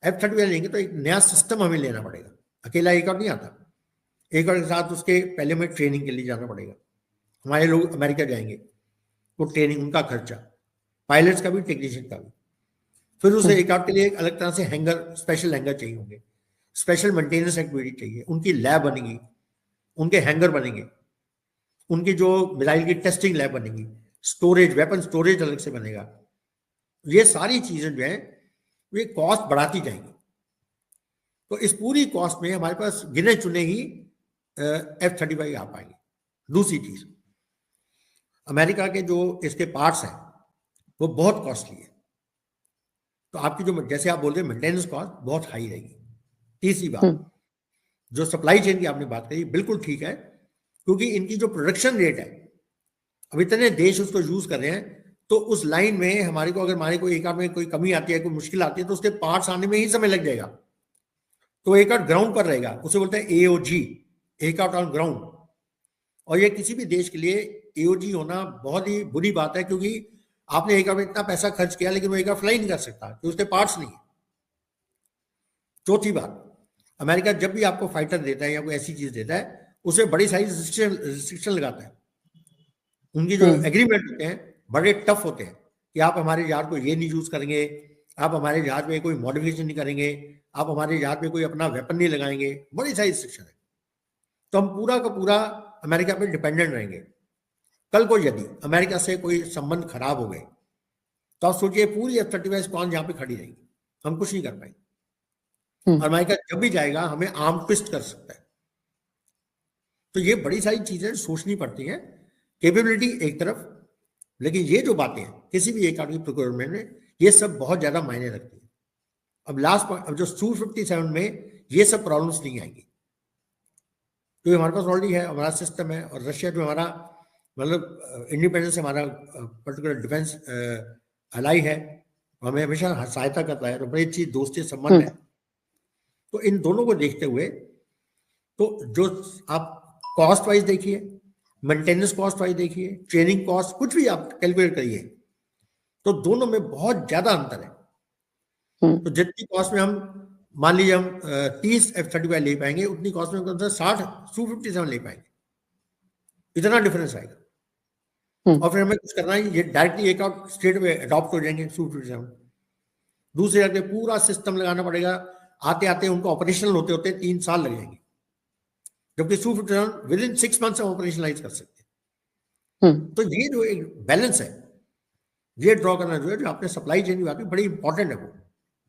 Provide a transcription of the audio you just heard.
F-35 लेंगे तो एक नया सिस्टम हमें लेना पड़ेगा, अकेला एक और नहीं आता। एक और के साथ उसके पहले में ट्रेनिंग के लिए जाना पड़ेगा। हमारे लोग अमेरिका जाएंगे, वो ट्रेनिंग, उनका खर्चा, पायलट्स का भी, टेक्नीशियन का भी। फिर उसे एयरक्राफ्ट के लिए एक अलग तरह से हैंगर, स्पेशल हैंगर चाहिए होंगे, स्पेशल मेंटेनेंस एक्टिविटी चाहिए, उनकी लैब बनेगी, उनके हैंगर बनेंगे, उनकी जो मिसाइल की टेस्टिंग लैब बनेगी, स्टोरेज, वेपन स्टोरेज अलग से बनेगा। ये सारी चीजें जो है ये कॉस्ट बढ़ाती जाएंगी। तो इस पूरी कॉस्ट में हमारे पास गिने चुने ही F-35 आ पाएंगे। दूसरी चीज, अमेरिका के जो इसके पार्ट्स हैं वो बहुत कॉस्टली है, तो आपकी जो, जैसे आप बोलते हैं, मेंटेनेंस कॉस्ट बहुत हाई रहेगी। तीसरी बात, जो सप्लाई चेन की आपने बात कही, बिल्कुल ठीक है, क्योंकि इनकी जो प्रोडक्शन रेट है, अब इतने देश उसको यूज कर रहे हैं, तो उस लाइन में हमारे को, अगर हमारे को एक आध में कोई कमी आती है, कोई मुश्किल आती है, तो उसके पार्ट्स आने में ही समय लग जाएगा। तो एक आध ग्राउंड पर रहेगा, उसे बोलते हैं AOG, एक आउट ऑन ग्राउंड। और ये किसी भी देश के लिए AOG होना बहुत ही बुरी बात है, क्योंकि आपने एक में इतना पैसा खर्च किया, लेकिन वो एक फ्लाई नहीं कर सकता क्योंकि उसके पार्ट्स नहीं है। चौथी बात, अमेरिका जब भी आपको फाइटर देता है या कोई ऐसी चीज देता है, उसे बड़ी सारी रिस्ट्रिक्शन लगाता है। उनकी जो एग्रीमेंट होते हैं बड़े टफ होते हैं कि आप हमारे जहाज को ये नहीं यूज करेंगे, आप हमारे जहाज में कोई मॉडिफिकेशन नहीं करेंगे, आप हमारे जहाज में कोई अपना वेपन नहीं लगाएंगे, बड़ी सारी रिस्ट्रिक्शन है। तो हम पूरा का पूरा अमेरिका पे डिपेंडेंट रहेंगे। कल को यदि अमेरिका से कोई संबंध खराब हो गए, तो आप सोचिए पूरी F-35 कौन यहाँ पे खड़ी रहेगी, हम कुछ नहीं कर पाएंगे। और अमेरिका जब भी जाएगा हमें आर्म ट्विस्ट कर सकता है। तो ये बड़ी सारी चीजें सोचनी पड़ती हैं, कैपेबिलिटी एक तरफ, लेकिन ये जो बातें हैं किसी भी एक आदमी प्रोक्योरमेंट में, ये सब बहुत ज्यादा मायने रखती है। अब लास्ट पॉइंट, अब जो Su-57 में ये सब प्रॉब्लम्स नहीं आएंगी, क्योंकि हमारे पास ऑलरेडी है, हमारा सिस्टम है। और रशिया जो हमारा, मतलब इंडिपेंडेंस से हमारा पर्टिकुलर डिफेंस अलाई है, हमें हमेशा सहायता करता है, तो बड़ी अच्छी दोस्ती संबंध है। तो इन दोनों को देखते हुए, तो जो आप कॉस्ट वाइज देखिए, मेंटेनेंस कॉस्ट वाइज देखिए, ट्रेनिंग कॉस्ट, कुछ भी आप कैलकुलेट करिए, तो दोनों में बहुत ज्यादा अंतर है। तो जितनी कॉस्ट में हम, मान लीजिए हम 30 F-35 ले पाएंगे, उतनी कॉस्ट में 60 Su-57 ले पाएंगे, इतना डिफरेंस आएगा। और फिर हमें कुछ करना है, ये डायरेक्टली एक आउट स्टेट में अडॉप्ट हो जाएंगे Su-57। दूसरे जगह पूरा सिस्टम लगाना पड़ेगा, आते आते उनको ऑपरेशनल होते होते 3 साल लग जाएंगे, जबकि Su-57 विद इन 6 मंथ्स हम ऑपरेशनलाइज कर सकते हैं। तो ये जो एक बैलेंस है, ये ड्रॉ करना जो है, जो आपने सप्लाई चेन की बात की, बड़ी इंपॉर्टेंट है वो।